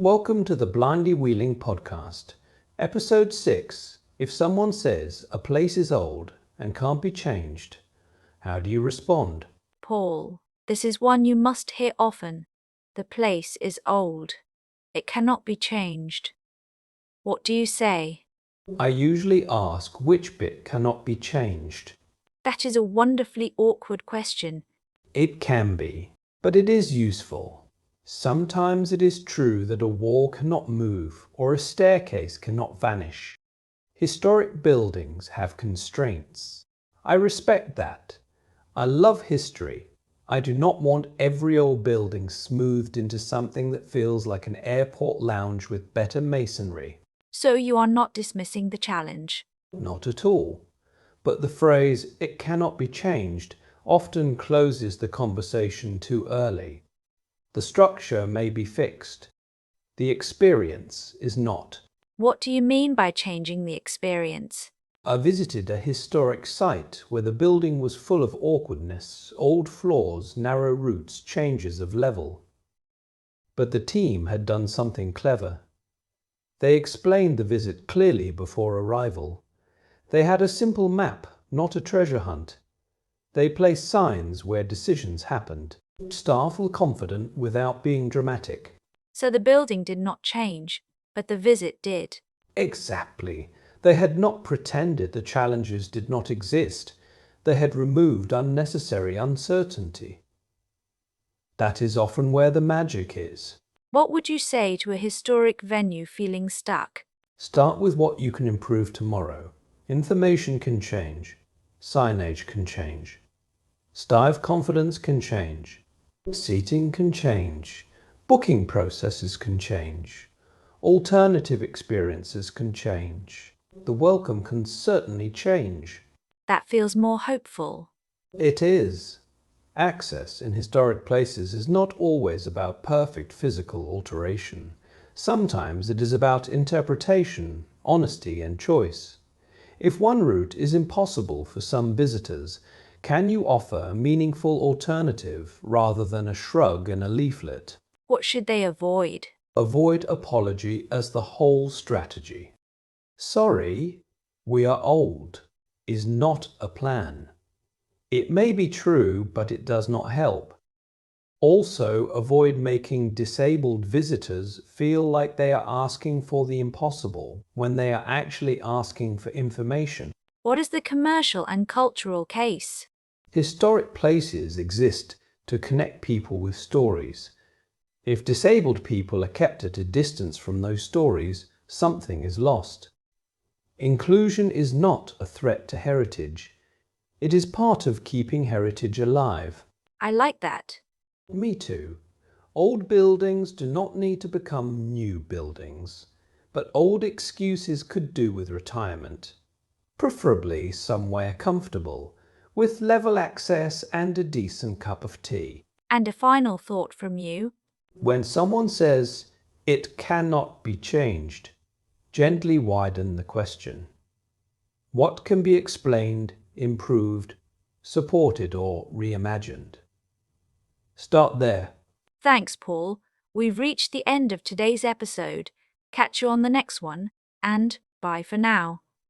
Welcome to the Blindly Wheeling podcast. Episode 6. If someone says a place is old and can't be changed, how do you respond? Paul, this is one you must hear often. The place is old. It cannot be changed. What do you say? I usually ask which bit cannot be changed. That is a wonderfully awkward question. It can be, but it is useful. Sometimes it is true that a wall cannot move or a staircase cannot vanish. Historic buildings have constraints. I respect that. I love history. I do not want every old building smoothed into something that feels like an airport lounge with better masonry. So you are not dismissing the challenge. Not at all. But the phrase, "it cannot be changed," often closes the conversation too early. The structure may be fixed. The experience is not. What do you mean by changing the experience? I visited a historic site where the building was full of awkwardness, old floors, narrow routes, changes of level. But the team had done something clever. They explained the visit clearly before arrival. They had a simple map, not a treasure hunt. They placed signs where decisions happened. Staff were confident without being dramatic. So the building did not change, but the visit did. Exactly. They had not pretended the challenges did not exist. They had removed unnecessary uncertainty. That is often where the magic is. What would you say to a historic venue feeling stuck? Start with what you can improve tomorrow. Information can change. Signage can change. Staff confidence can change. Seating can change. Booking processes can change. Alternative experiences can change. The welcome can certainly change. That feels more hopeful. It is. Access in historic places is not always about perfect physical alteration. Sometimes it is about interpretation, honesty, and choice. If one route is impossible for some visitors, can you offer a meaningful alternative rather than a shrug and a leaflet? What should they avoid? Avoid apology as the whole strategy. Sorry, we are old is not a plan. It may be true, but it does not help. Also, avoid making disabled visitors feel like they are asking for the impossible when they are actually asking for information. What is the commercial and cultural case? Historic places exist to connect people with stories. If disabled people are kept at a distance from those stories, something is lost. Inclusion is not a threat to heritage. It is part of keeping heritage alive. I like that. Me too. Old buildings do not need to become new buildings, but old excuses could do with retirement. Preferably somewhere comfortable, with level access and a decent cup of tea. And a final thought from you. When someone says, "it cannot be changed," gently widen the question. What can be explained, improved, supported, or reimagined? Start there. Thanks, Paul. We've reached the end of today's episode. Catch you on the next one, and bye for now.